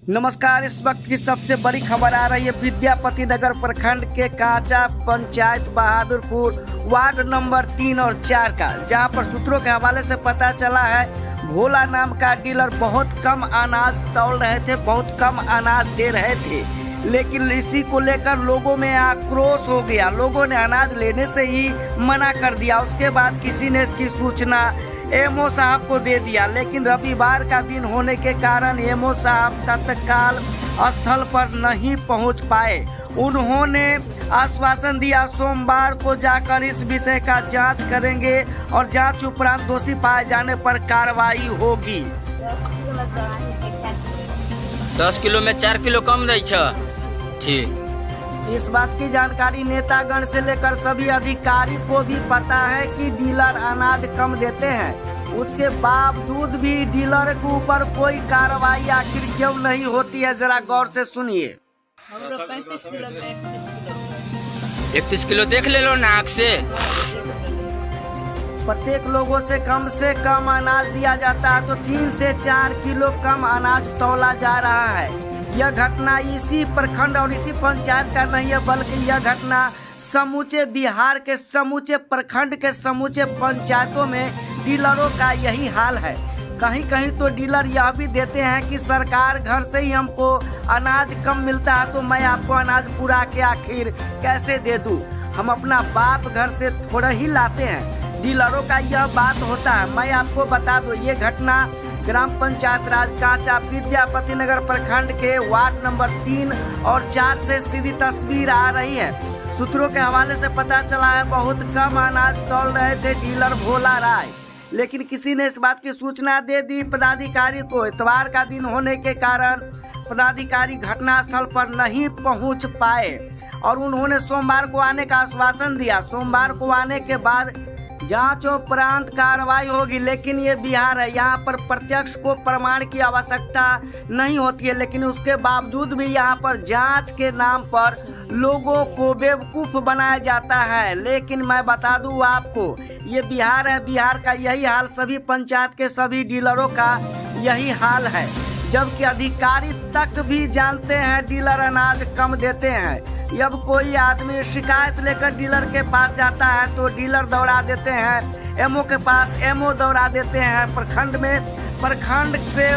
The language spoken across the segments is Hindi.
नमस्कार। इस वक्त की सबसे बड़ी खबर आ रही है विद्यापति नगर प्रखंड के काचा पंचायत बहादुरपुर वार्ड नंबर 3 और 4 का, जहां पर सूत्रों के हवाले से पता चला है भोला नाम का डीलर बहुत कम अनाज तौल रहे थे, बहुत कम अनाज दे रहे थे। लेकिन इसी को लेकर लोगों में आक्रोश हो गया, लोगों ने अनाज लेने से ही मना कर दिया। उसके बाद किसी ने इसकी सूचना एमओ साहब को दे दिया, लेकिन रविवार का दिन होने के कारण एमओ साहब तत्काल स्थल पर नहीं पहुंच पाए। उन्होंने आश्वासन दिया सोमवार को जाकर इस विषय का जांच करेंगे और जांच उपरांत दोषी पाए जाने पर कार्रवाई होगी। 10 किलो में 4 किलो कम दै छ। ठीक। इस बात की जानकारी नेतागण से लेकर सभी अधिकारी को भी पता है कि डीलर अनाज कम देते हैं, उसके बावजूद भी डीलर के ऊपर कोई कार्रवाई आखिर क्यों नहीं होती है, जरा गौर से सुनिए। 31 किलो देख ले लो नाक से। प्रत्येक लोगों से कम अनाज दिया जाता है तो 3 से 4 किलो कम अनाज तौला जा रहा है। यह घटना इसी प्रखंड और इसी पंचायत का नहीं है, बल्कि यह घटना समूचे बिहार के समूचे प्रखंड के समूचे पंचायतों में डीलरों का यही हाल है। कहीं कहीं तो डीलर यह भी देते हैं कि सरकार घर से ही हमको अनाज कम मिलता है तो मैं आपको अनाज पूरा के आखिर कैसे दे दूं, हम अपना बाप घर से थोड़ा ही लाते हैं। डीलरों का यह बात होता है। मैं आपको बता दूं, ये घटना ग्राम पंचायत राज काचा विद्यापति नगर प्रखंड के वार्ड नंबर 3 और 4 से सीधी तस्वीर आ रही है। सूत्रों के हवाले से पता चला है बहुत कम अनाज तौल रहे थे डीलर भोला राय, लेकिन किसी ने इस बात की सूचना दे दी पदाधिकारी को। इतवार का दिन होने के कारण पदाधिकारी घटनास्थल पर नहीं पहुंच पाए और उन्होंने सोमवार को आने का आश्वासन दिया। सोमवार को आने के बाद जांच उपरांत कार्रवाई होगी, लेकिन ये बिहार है, यहाँ पर प्रत्यक्ष को प्रमाण की आवश्यकता नहीं होती है, लेकिन उसके बावजूद भी यहाँ पर जांच के नाम पर लोगों को बेवकूफ़ बनाया जाता है। लेकिन मैं बता दूं आपको, ये बिहार है, बिहार का यही हाल सभी पंचायत के सभी डीलरों का यही हाल है, जबकि अधिकारी तक भी जानते हैं डीलर अनाज कम देते हैं। जब कोई आदमी शिकायत लेकर डीलर के पास जाता है तो डीलर दौड़ा देते हैं एमओ के पास, एमओ दौड़ा देते हैं प्रखंड में, प्रखंड से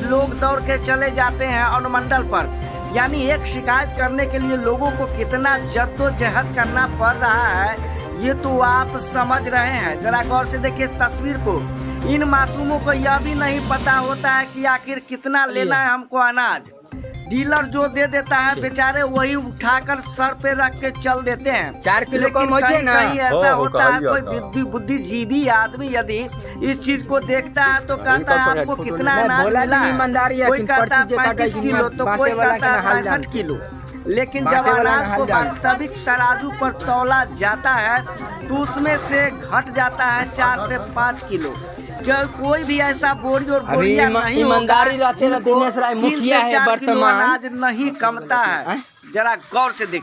लोग दौड़ के चले जाते हैं अनुमंडल पर। यानी एक शिकायत करने के लिए लोगों को कितना जद्दोजहद करना पड़ रहा है, ये तो आप समझ रहे हैं। जरा गौर से देखिए इस तस्वीर को। इन मासूमों को यह भी नहीं पता होता है कि आखिर कितना लेना है हमको अनाज। डीलर जो दे देता है बेचारे वही उठाकर सर पे रख के चल देते हैं। 4 किलो कम कहीं ऐसा होता है कोई बुद्धिजीवी आदमी यदि इस चीज को देखता है तो कहता है आपको कितना अनाज मिला है, कोई कहता है 35 किलो तो कोई कहता है 65 किलो। लेकिन जब अनाज को वास्तविक तराजू पर तौला जाता है तो उसमें से घट जाता है 4 से 5 किलो। कोई भी ऐसा बोरी और बोरिया नहीं ईमानदारी रहते दिनेश राय मुखिया है वर्तमान अनाज नहीं कमता है। जरा गौर से देखिए।